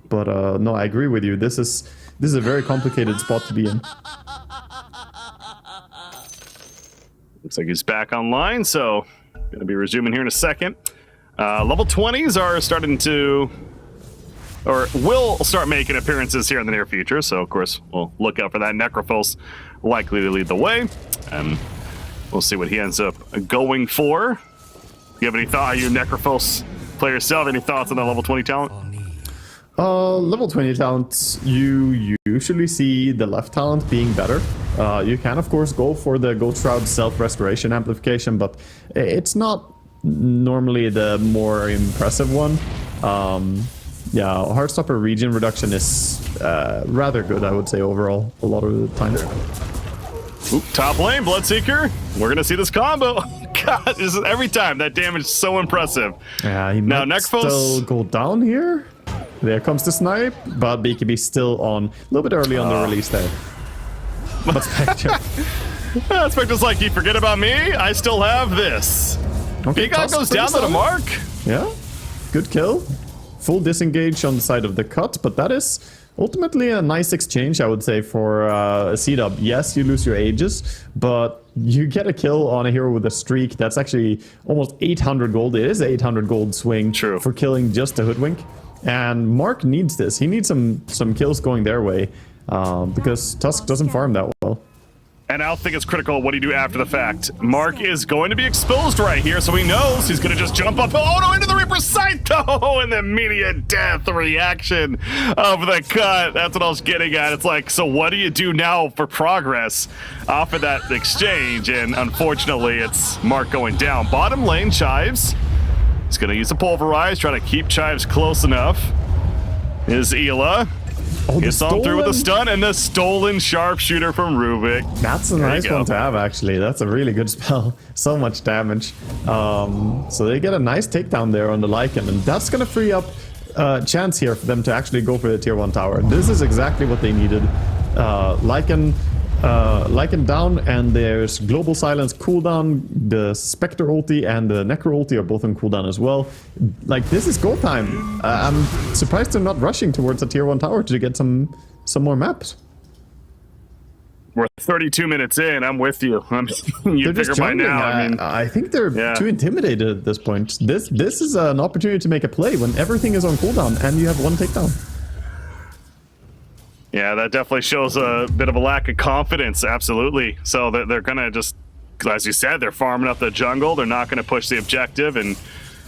But no, I agree with you. This is a very complicated spot to be in. Looks like he's back online, so gonna be resuming here in a second. Level 20s are starting to, or will start making appearances here in the near future. So, of course, we'll look out for that. Necrophos likely to lead the way. And we'll see what he ends up going for. Do you have any thought? Are you a Necrophos player yourself? Any thoughts on that level 20 talent? Level 20 talent, you usually see the left talent being better. You can, of course, go for the Ghost Shroud self-restoration amplification, but it's not normally the more impressive one. Yeah, Heartstopper regen reduction is rather good, I would say, overall, a lot of the time. Oop, top lane, Bloodseeker. We're gonna see this combo. God, this is every time. That damage is so impressive. Yeah, he might still go down here. There comes the snipe, but BKB still on. A little bit early on the release there. But Spectre. Spectre's like, you forget about me? I still have this. Okay, Big goes down to the mark. Yeah, good kill. Full disengage on the side of the Cut, but that is ultimately a nice exchange, I would say, for CDUB. Yes, you lose your Aegis, but you get a kill on a hero with a streak. That's actually almost 800 gold. It is an 800 gold swing for killing just a Hoodwink. And Mark needs this. He needs some kills going their way because Tusk doesn't farm that well. And I don't think it's critical what do you do after the fact. Mark is going to be exposed right here, so he knows he's going to just jump up. Oh no, into the Reaper's Sight though! And the immediate death reaction of the Cut. That's what I was getting at. It's like, so what do you do now for progress off of that exchange? And unfortunately, it's Mark going down. Bottom lane, Chives. He's going to use a Pulverize, try to keep Chives close enough. Is Ela. Gets on through with a stun and the stolen sharpshooter from Rubik. That's a nice one to have, actually. That's a really good spell. So much damage. So they get a nice takedown there on the Lycan, and that's going to free up a chance here for them to actually go for the tier 1 tower. This is exactly what they needed. Lycan down, and there's Global Silence cooldown. The Spectre ulti and the Necro ulti are both on cooldown as well. Like, this is go time. I'm surprised they're not rushing towards a tier 1 tower to get some more maps. we're 32 minutes in. I'm with you. You They're just figure by jungling. now. I mean, I think they're Yeah. too intimidated at this point. This is an opportunity to make a play when everything is on cooldown and you have one takedown. yeah, that definitely shows a bit of a lack of confidence. Absolutely. So they're gonna just, as you said, they're farming up the jungle. They're not gonna push the objective, and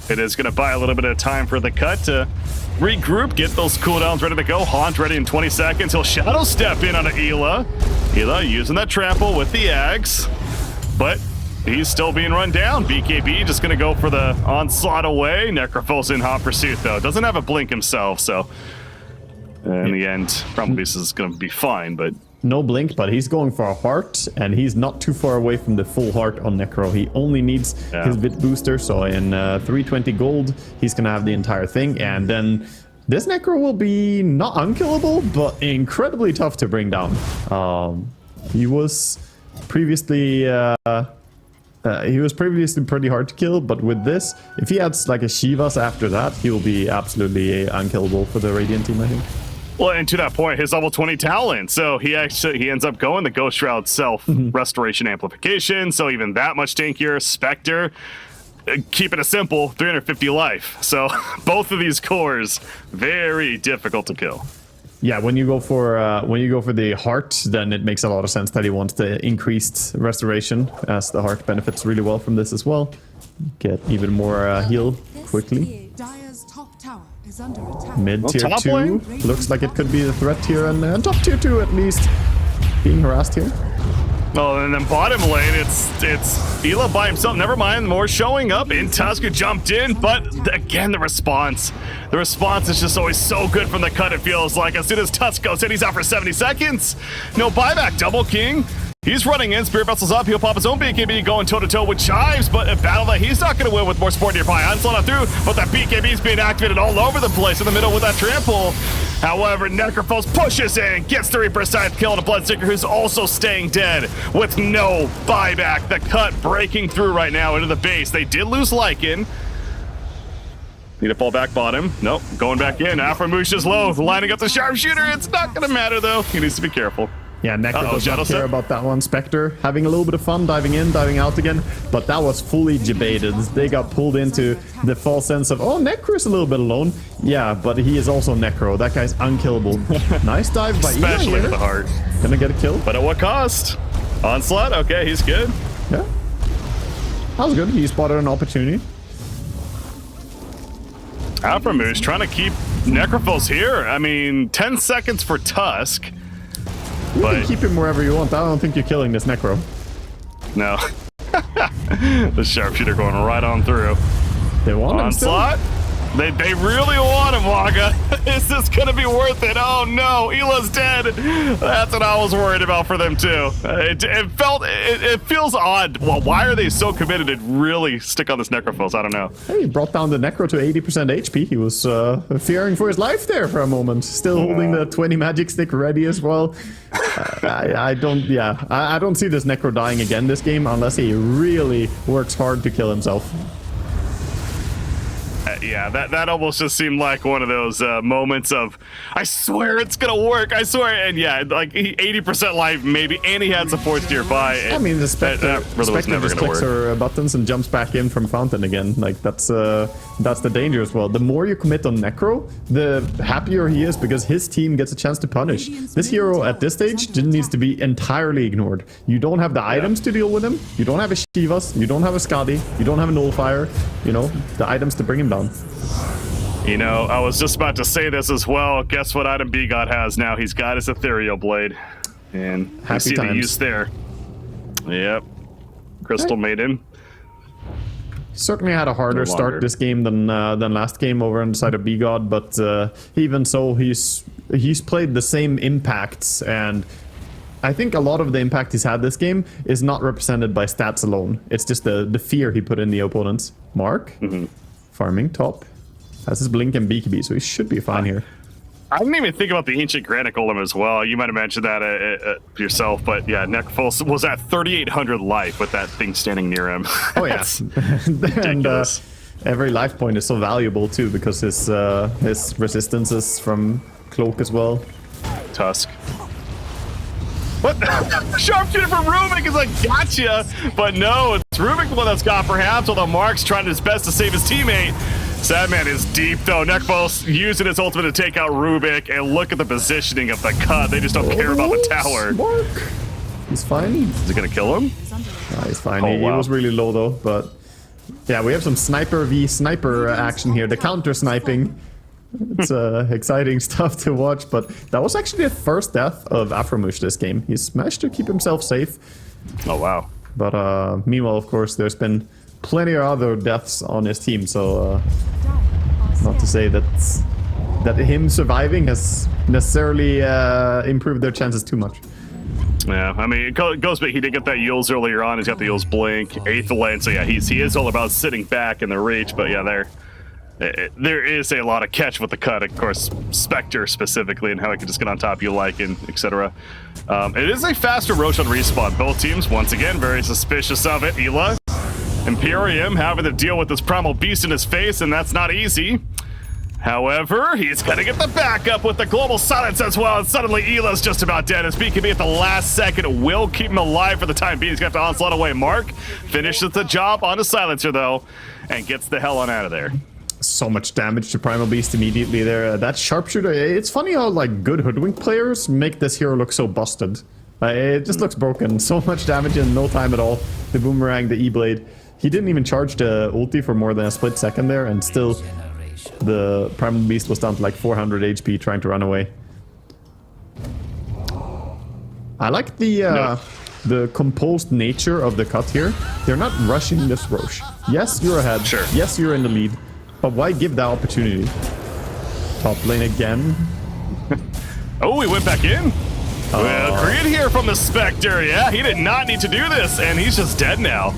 it is gonna buy a little bit of time for the cut to regroup, get those cooldowns ready to go. Haunt ready in 20 seconds. He'll shadow step in on Ela. Ela using that trample with the Ags, but he's still being run down. BKB just gonna go for the onslaught away. Necrophos in hot pursuit though. Doesn't have a blink himself, so in the end, probably this is gonna be fine, but No blink, but he's going for a heart, and he's not too far away from the full heart on Necro. He only needs his bit booster, so in 320 gold, he's gonna have the entire thing, and then this Necro will be not unkillable, but incredibly tough to bring down. He was previously pretty hard to kill, but with this, if he adds like a Shivas after that, he will be absolutely unkillable for the Radiant team, I think. well, and to that point, his level 20 talent. So he ends up going the Ghost Shroud self restoration amplification. So even that much tankier. Spectre, keeping it simple, 350 life. So both of these cores very difficult to kill. Yeah, when you go for the heart, then it makes a lot of sense that he wants the increased restoration, as the heart benefits really well from this as well. Get even more heal quickly. Dire's top tower is under attack. Mid tier top 2 lane? looks like it could be the threat here, and top tier 2 at least being harassed here. Oh, and then bottom lane, it's Ela by himself. Never mind, more showing up. In Tusk who jumped in, but again, the response is just always so good from the cut. It feels like as soon as Tusk goes in, he's out for 70 seconds. No buyback, double king. He's running in, Spirit Vessel's up, he'll pop his own BKB going toe-to-toe with Chives, but a battle that he's not going to win with more support nearby. Onslaught not through, but that BKB's being activated all over the place in the middle with that trample. However, Necrophos pushes in, gets the Reaper side kill on a Bloodseeker who's also staying dead with no buyback. The cut breaking through right now into the base. They did lose Lycan. Need to fall back bottom. Nope, going back in. Aframoosh is low, lining up the sharpshooter. It's not going to matter though. He needs to be careful. Yeah, Necro does Shadow not care Step. about that one. Spectre having a little bit of fun, diving in, diving out again, but that was fully debated. They got pulled into the false sense of, oh, Necro's a little bit alone. Yeah, but he is also Necro. That guy's unkillable. Nice dive by Ela Especially here. with the heart. Gonna get a kill. But at what cost? Onslaught? Okay, he's good. Yeah. That was good. He spotted an opportunity. Aframoosh trying to keep Necrophos here. I mean, 10 seconds for Tusk. You But- can keep him wherever you want. I don't think you're killing this Necro. No. The sharpshooter going right on through. They want him still. Onslaught? They really want him, Waga. Is this going to be worth it? Oh no, Ela's dead. That's what I was worried about for them too. It feels odd. Well, why are they so committed to really stick on this Necrophos? I don't know. Hey, he brought down the Necro to 80% HP. He was fearing for his life there for a moment. Still holding the 20 magic stick ready as well. I don't see this Necro dying again this game unless he really works hard to kill himself. Yeah, that almost just seemed like one of those moments of, I swear it's gonna work, I swear. And yeah, like 80% life maybe, and he had supports nearby. I mean, the Spectre, that really was Spectre never just gonna clicks work. her buttons and jumps back in from Fountain again. Like, that's the danger as well. The more you commit on Necro, the happier he is because his team gets a chance to punish. This hero at this stage needs to be entirely ignored. You don't have the items to deal with him. You don't have a Shivas. You don't have a Skadi. You don't have a Nullfire. You know, the items to bring him down. You know, I was just about to say this as well. Guess what item B-God has now? He's got his Ethereal Blade. And you Happy see the times. use there. Yep. Crystal Maiden. Certainly had a harder No start longer. this game than last game over on the side of B-God, but even so, he's played the same impacts, and I think a lot of the impact he's had this game is not represented by stats alone. It's just the fear he put in the opponents. Mark, farming top, has his blink and BKB, so he should be fine here. I didn't even think about the Ancient Granite Golem as well. You might have mentioned that yourself, but yeah, Necrophos was at 3,800 life with that thing standing near him. Oh yeah, That's and ridiculous. every life point is so valuable too because his resistance is from cloak as well. Tusk. What? Sharpshooter from Rubik is like, gotcha. But no, it's Rubik the one that's got perhaps, although Mark's trying his best to save his teammate. Sadman is deep though. Necrofos using his ultimate to take out Rubik, and look at the positioning of the cut. They just don't care about the tower. Mark. He's fine. Is it gonna kill him? He's fine. Oh, He wow. was really low though, but yeah, we have some sniper v sniper action here. The counter sniping. It's exciting stuff to watch, but that was actually the first death of Aframush this game. He's managed to keep himself safe. Oh wow. But meanwhile, of course, there's been plenty of other deaths on his team, so not to say that him surviving has necessarily improved their chances too much. Yeah, I mean, it goes back. He did get that Yules earlier on. He's got the Yules blink, 8th lane. So yeah, he is all about sitting back in the reach. But yeah, there is a lot of catch with the cut. Of course, Spectre specifically, and how he can just get on top of you, like, and etc. It is a faster Roche on respawn. Both teams, once again, very suspicious of it. Ela, Imperium having to deal with this primal beast in his face, and that's not easy. However, he's gonna get the backup with the global silence as well, and suddenly Ela's just about dead. As BKB at the last second will keep him alive for the time being. He's gonna have to onslaught away. Mark finishes the job on a silencer though, and gets the hell on out of there. So much damage to Primal Beast immediately there. That sharpshooter, it's funny how like good Hoodwink players make this hero look so busted. It just looks broken. So much damage in no time at all. The boomerang, the E-blade. He didn't even charge the ulti for more than a split second there, and still the Primal Beast was down to like 400 HP trying to run away. I like the composed nature of the cut here. They're not rushing this Roche. Yes, you're ahead. Sure. Yes, you're in the lead. But why give that opportunity? Top lane again. Oh, he went back in. Well, great here from the Spectre. Yeah, he did not need to do this, and he's just dead now.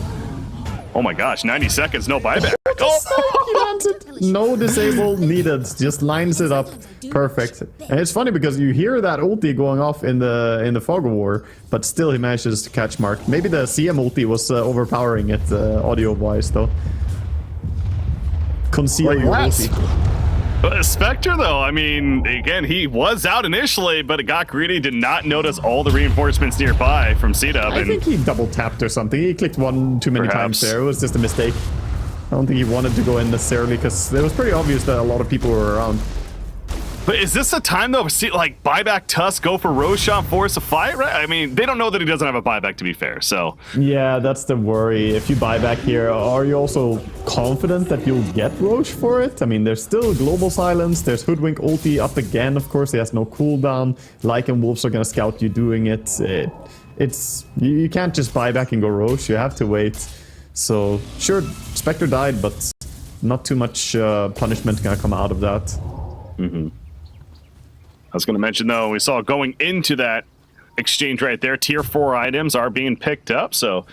Oh my gosh, 90 seconds, no buyback. Oh, He lands it. No disable needed. Just lines it up. Perfect. And it's funny because you hear that ulti going off in the fog of war, but still he manages to catch Mark. Maybe the CM ulti was overpowering it audio-wise though. Conceal your ulti. Spectre, though, I mean, again, he was out initially, but it got greedy, did not notice all the reinforcements nearby from CDUB. I think he double tapped or something. He clicked one too many times there. It was just a mistake. I don't think he wanted to go in necessarily because it was pretty obvious that a lot of people were around. But is this a time, though, see, like, buyback Tusk, go for Roshan, force a fight, right? I mean, they don't know that he doesn't have a buyback, to be fair, so. Yeah, that's the worry. If you buy back here, are you also confident that you'll get Roche for it? I mean, there's still global silence. There's Hoodwink ulti up again, of course. He has no cooldown. Lycan and Wolves are going to scout you doing it. You can't just buy back and go Roche. You have to wait. So, sure, Spectre died, but not too much punishment going to come out of that. Mm-hmm. I was going to mention, though, we saw going into that exchange right there, tier 4 items are being picked up, so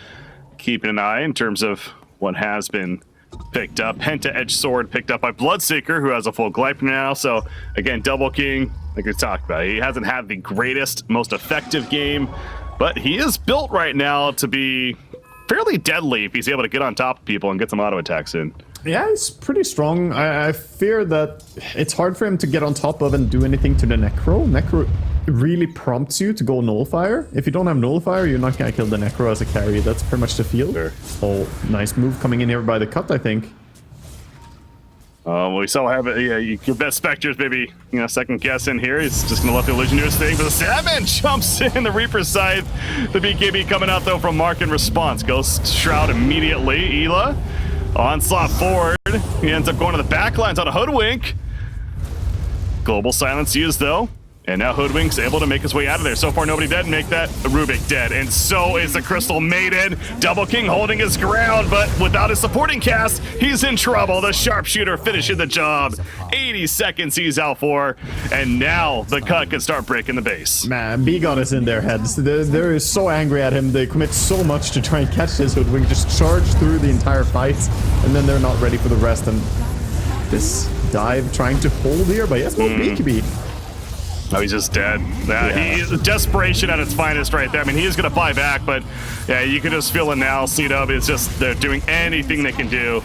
keeping an eye in terms of what has been picked up. Penta Edge Sword picked up by Bloodseeker, who has a full Glype now, so again, Double King, like we talked about, he hasn't had the greatest, most effective game, but he is built right now to be fairly deadly if he's able to get on top of people and get some auto attacks in. Yeah, he's pretty strong. I fear that it's hard for him to get on top of and do anything to the Necro. Necro really prompts you to go Nullifier. If you don't have Nullifier, you're not going to kill the Necro as a carry. That's pretty much the field. Sure. Oh, nice move coming in here by the cut, I think. We still have it. Yeah, your best Spectre's maybe, second guess in here. He's just gonna let the illusion do his thing. But the Sadman jumps in the Reaper's side. The BKB coming out though from Mark in response. Ghost Shroud immediately. Ela onslaught forward. He ends up going to the back lines on a Hoodwink. Global silence used though. And now Hoodwink's able to make his way out of there. So far, nobody dead. Make that Rubik dead. And so is the Crystal Maiden. Double King holding his ground, but without his supporting cast, he's in trouble. The Sharpshooter finishing the job. 80 seconds he's out for. And now the cut can start breaking the base. Man, B-God is in their heads. They're so angry at him. They commit so much to try and catch this Hoodwink. Just charge through the entire fight. And then they're not ready for the rest. And this dive trying to hold here, but he has no BKB. Oh, he's just dead. He's desperation at its finest right there. I mean, he is going to buy back, but yeah, you can just feel it now. CDUB is just, they're doing anything they can do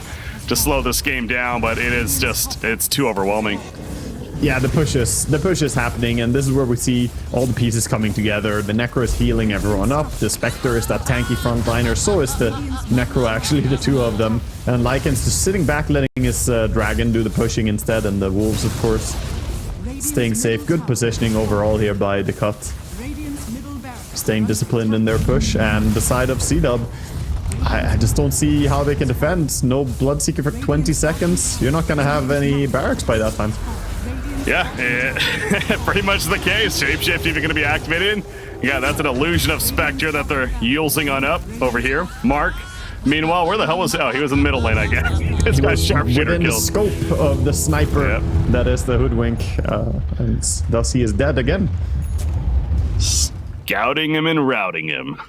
to slow this game down, but it is just, it's too overwhelming. Yeah, the push is happening, and this is where we see all the pieces coming together. The Necro is healing everyone up. The Spectre is that tanky frontliner. So is the Necro, actually, the two of them. And Lycan's just sitting back, letting his Dragon do the pushing instead, and the Wolves, of course, staying safe. Good positioning overall here by the cut. Staying disciplined in their push, and the side of CDUB, I just don't see how they can defend. No Bloodseeker for 20 seconds. You're not going to have any barracks by that time. Yeah, pretty much the case. Shapeshift even going to be activated. Yeah, that's an illusion of Spectre that they're using on up over here. Mark, meanwhile, where the hell was... Oh, he was in the middle lane, I guess. It's got sharpshooter within the killed. scope of the sniper. That is the Hoodwink. And thus he is dead again. Scouting him and routing him.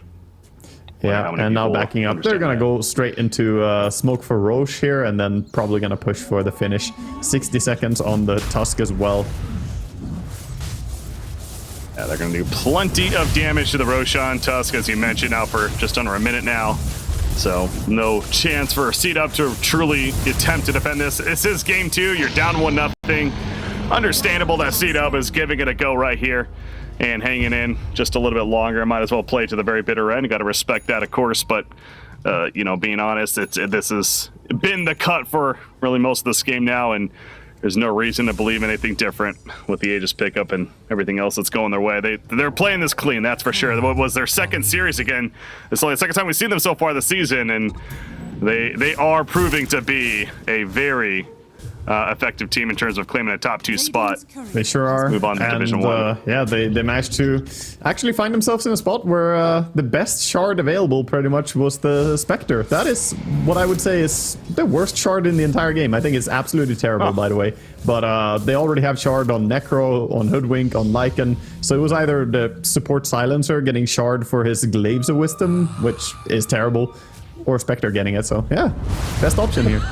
Yeah, and now backing up. They're going to go straight into smoke for Roche here, and then probably going to push for the finish. 60 seconds on the Tusk as well. Yeah, they're going to do plenty of damage to the Roshan Tusk, as you mentioned, now for just under a minute now. So no chance for CDUB to truly attempt to defend this. This is game 2. You're down 1-0. Understandable that CDUB is giving it a go right here and hanging in just a little bit longer. Might as well play to the very bitter end. Got to respect that, of course. But you know, being honest, this has been the cut for really most of this game now, and there's no reason to believe anything different with the Aegis pickup and everything else that's going their way. They're playing this clean, that's for sure. What was their second series again? It's only the second time we've seen them so far this season, and they are proving to be a very effective team in terms of claiming a top 2 spot. They sure are. Move on to Division 1. Yeah, they managed to actually find themselves in a spot where the best shard available pretty much was the Spectre. That is what I would say is the worst shard in the entire game. I think it's absolutely terrible, by the way. But they already have shard on Necro, on Hoodwink, on Lycan. So it was either the support Silencer getting shard for his Glaives of Wisdom, which is terrible, or Spectre getting it. So yeah, best option here.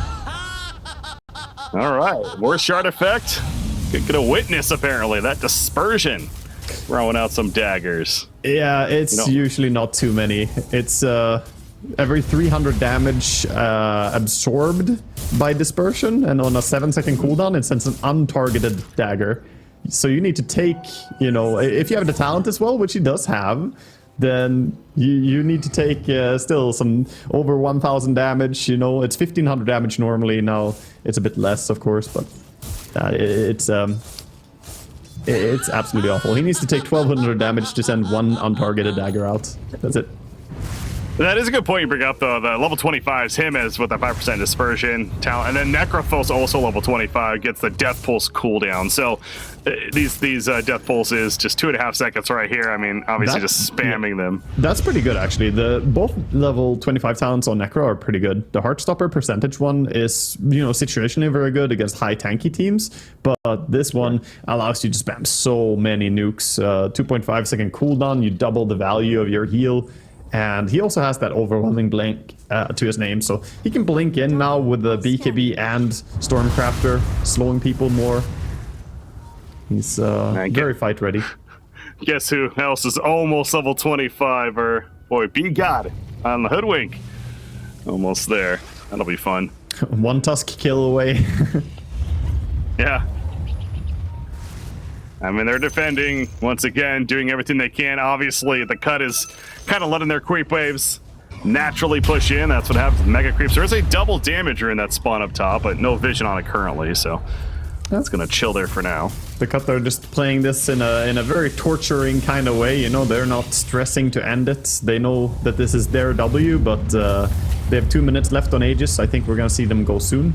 All right, worst shard effect. Get a witness, apparently. That dispersion. Throwing out some daggers. Yeah, it's usually not too many. It's every 300 damage absorbed by dispersion, and on a 7-second cooldown, it sends an untargeted dagger. So you need to take, you know, if you have the talent as well, which he does have, then you need to take still some over 1,000 damage. You know, it's 1,500 damage normally. Now it's a bit less, of course, but it's absolutely awful. He needs to take 1,200 damage to send one untargeted dagger out. That's it. That is a good point you bring up, though. The level 25's him as with that 5% dispersion talent, and then Necrophos also level 25 gets the Death Pulse cooldown. So these Death Pulses just 2.5 seconds right here. I mean, obviously just spamming them. That's pretty good, actually. Both level 25 talents on Necro are pretty good. The Heartstopper percentage one is, you know, situationally very good against high tanky teams, but this one allows you to spam so many nukes. 2.5 second cooldown, you double the value of your heal. And he also has that overwhelming blink to his name, so he can blink in now with the BKB and Stormcrafter, slowing people more. He's very fight ready. Guess who else is almost level 25? Or boy, B got it on the Hoodwink. Almost there. That'll be fun. One Tusk kill away. Yeah. I mean, they're defending, once again, doing everything they can. Obviously, the cut is kind of letting their creep waves naturally push in. That's what happens with Mega Creeps. There is a double damager in that spawn up top, but no vision on it currently, so that's going to chill there for now. The cut, they're just playing this in a very torturing kind of way. You know, they're not stressing to end it. They know that this is their W, but they have 2 minutes left on Aegis. I think we're going to see them go soon.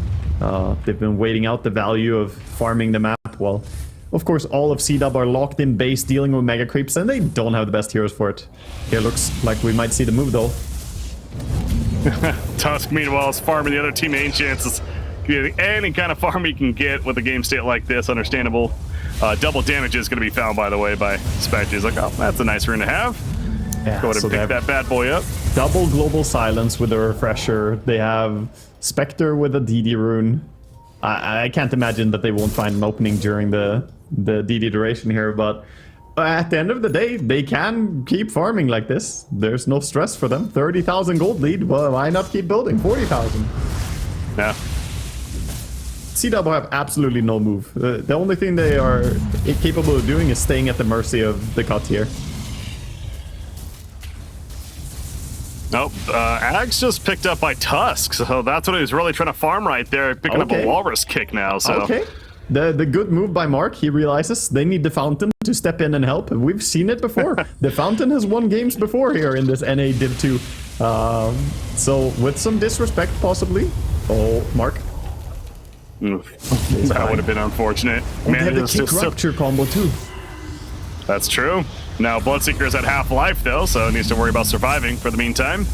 They've been waiting out the value of farming the map. Well, of course, all of CDUB are locked in base dealing with Mega Creeps, and they don't have the best heroes for it. Here looks like we might see the move, though. Tusk, meanwhile, is farming the other team chances. Any kind of farm you can get with a game state like this, understandable. Double damage is going to be found, by the way, by Spectre. He's like, oh, that's a nice rune to have. Yeah, go ahead and pick that bad boy up. Double Global Silence with a Refresher. They have Spectre with a DD rune. I can't imagine that they won't find an opening during the DD duration here, but at the end of the day, they can keep farming like this. There's no stress for them. 30,000 gold lead. Well, why not keep building? 40,000. Yeah. CDUB have absolutely no move. The only thing they are capable of doing is staying at the mercy of the cut here. Nope, Ag's just picked up by Tusk, so that's what he was really trying to farm right there, picking up a Walrus kick now, so... Okay, the good move by Mark, he realizes they need the Fountain to step in and help. We've seen it before. The Fountain has won games before here in this NA Div 2. So, with some disrespect, possibly. Oh, Mark. That would have been unfortunate. And they have the kick rupture combo, too. That's true. Now, Bloodseeker is at half life, though, so needs to worry about surviving for the meantime.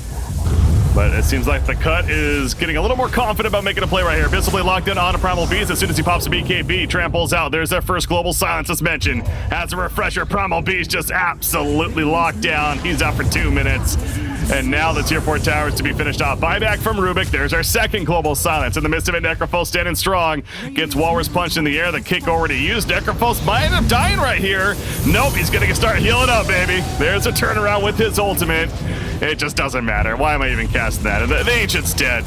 But it seems like the cut is getting a little more confident about making a play right here. Visibly locked in on a Primal Beast. As soon as he pops a BKB, tramples out. There's their first global silence as mentioned. As a refresher, Primal Beast just absolutely locked down. He's out for 2 minutes. And now the tier 4 towers to be finished off. Buyback from Rubik. There's our second global silence. In the midst of it, Necrophos standing strong. Gets Walrus punched in the air. The kick already used. Necrophos might end up dying right here. Nope, he's going to start healing up, baby. There's a turnaround with his ultimate. It just doesn't matter. Why am I even casting that? The Ancient's dead.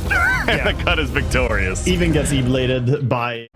And the cut is victorious. Even gets E-bladed by...